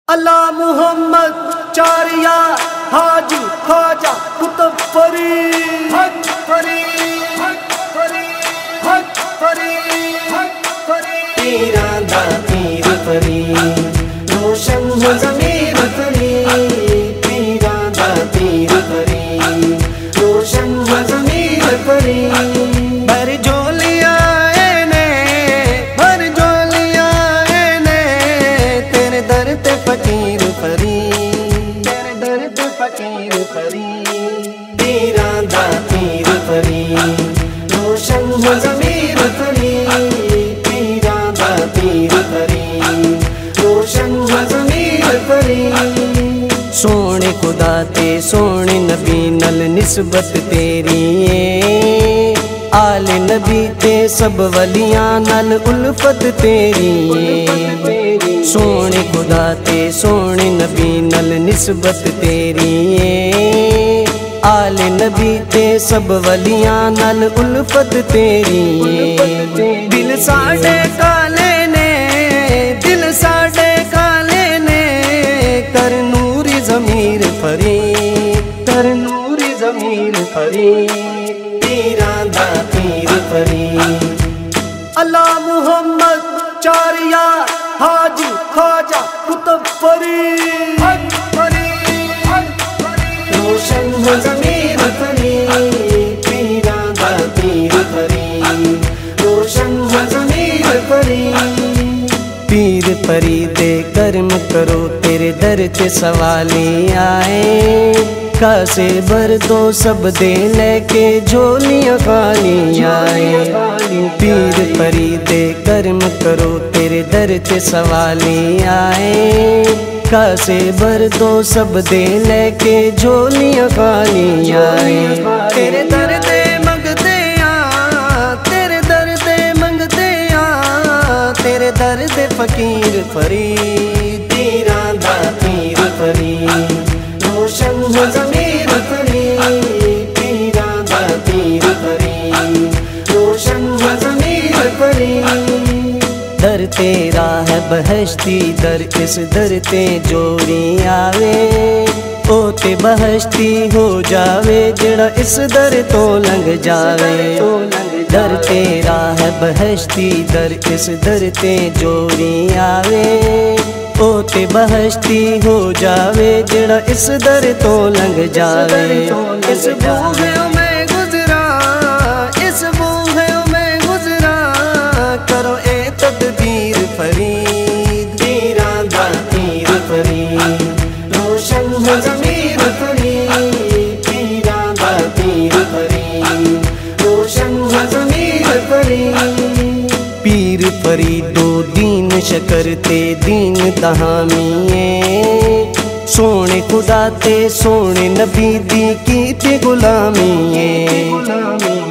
अल्लाह मुहम्मद चारिया हाजी ख्वाजा कुतुब फरीद हक फरीद हक फरीद हक फरीद हक फरीद पीरा दा पीर फरीद रोशन हो ज़मीर फरीद पीरा दा पीर फरीद रोशन हो ज़मीर फरीद भर जोलिया भर जोलिया तेरे दर ते फकीर फरीद तेरे दर ते फकीर फरीद पीरा दा पीर फरीद रोशन हो ज़मीर फरीद पीरा दा पीर फरीद रोशन हो ज़मीर फरीद सोने खुदा ते सोने नबी नल निस्बत तेरी है आले नबी ते सब वलियां नल उल्फत तेरी है सोने खुदा ते सोने नबी नल निस्बत तेरी है आले नबी ते सब वलियां नल उल्फत तेरी है दिल साडे काले ने दिल साडे काले ने कर नूरी ज़मीर फरीद कर नूरी ज़मीर फरीद पीरा दा पीर फरीद अल्लाह मुहम्मद चारिया हाजी ख्वाजा कुतुब फरीद हक फरीद हक फरीद रोशन हो ज़मीर फरीद पीरा दा पीर फरीद रोशन हो ज़मीर फरीद पीर फरीदे कर्म करो तेरे दर ते सवाली आए कासे भर दो सब दे लेके झोलियां खाली आए पीर फरीदे कर्म करो तेरे दर ते सवाली आए कासे भर दो सब दे लेके झोलियां खाली आए तेरे दर दे मंगते तेरे दर दे मंगते तेरे दर दे फकीर फरीद पीरा दा पीर फरीद रोशन हो ज़मीर फरीद पीरा दा पीर फरीद रोशन हो ज़मीर फरीद दर तेरा है बहश्ती दर इस दर ते जोड़ी आवे ओ ते बहश्ती हो जावे जड़ा इस दर तो लंघ जावे दर तेरा है बहश्ती दर इस दर ते जोड़ी आवे ओ ते बहश्ती हो जावे जड़ा इस दर तो लंघ जावे इस बूहे में गुजरा इस बूहे में गुजरा करो ए तदबीर फरीद पीरा दा पीर फरीद रोशन हो ज़मीर फरीद पीरा दा पीर फरीद रोशन हो ज़मीर फरीद पीर फरीदो दीन शकर ते दीन तहामीए सोने खुदा ते सोने नबी दी कीते गुलामीए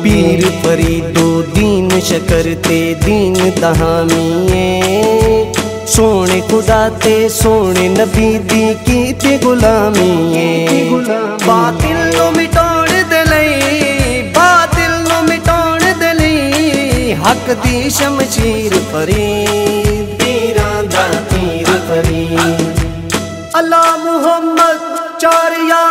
पीर फरीदो दीन शकर ते दीन तहामीए सोने खुदा ते सोने नबी दी कीते गुलामीए बातिल नु मिटाउण दे लई बातिल नु मिटाउण दे लई हक दी शमशीर फरीद पीरा दा पीर फरीद अल्लाह मुहम्मद चारिया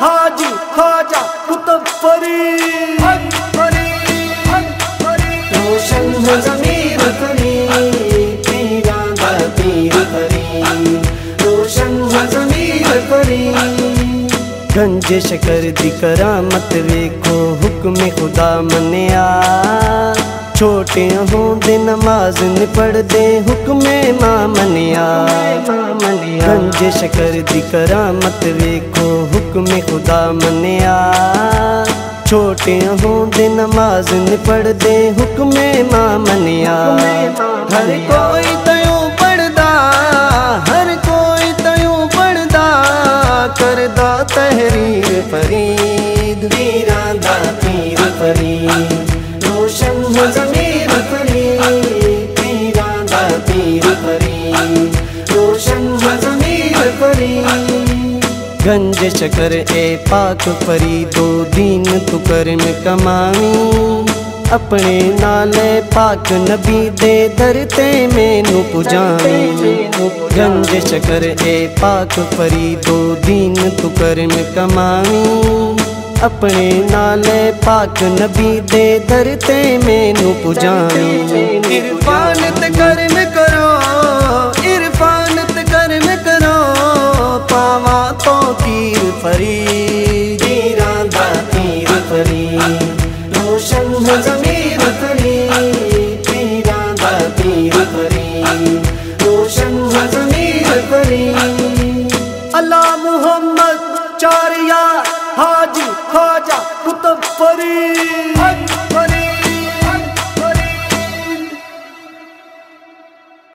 हाजी ख्वाजा कुतुब फरीद हक फरीद हक फरीद रोशन हो ज़मीर फरीद पीरा दा पीर फरीद रोशन हो ज़मीर फरीद गंज शकर दी करामत वेखो हुक्म खुदा मनिया छोटे होंदे नमाज न पढ़दे हुक्म मां मनिया गंज शकर दी करामत वेखो हुक्म खुदा मनिया छोटे होंदे नमाज न पढ़दे हुक्म मां मनिया हर कोई तयों पढ़दा हर कोई तयों पढ़दा करदा तहरीर फरीद पीरा दा पीर फरीद रोशन हो ज़मीर फरीद पीरा दा पीर फरीद रोशन हो ज़मीर फरीद गंज शकर ए पाक फरीदो दीन तु कर्म कमावी अपने नाले पाक नबी दे दरते मैनू पुजावी गंज शकर ए पाक फरीदो दीन तू करम कमावी अपने नाले पाक नबी दे दरते मैनू पुजावी इरफान ते करम करो इरफान ते करम करो पावा तो तीर फरीद पीरां दा पीर फरीद रोशन ज़मीर फरीद पीरां दा पीर फरीद रोशन ज़मीर फरीद अल्लाह मुहम्मद चारिया हाजी ख्वाजा कुतुब फरीद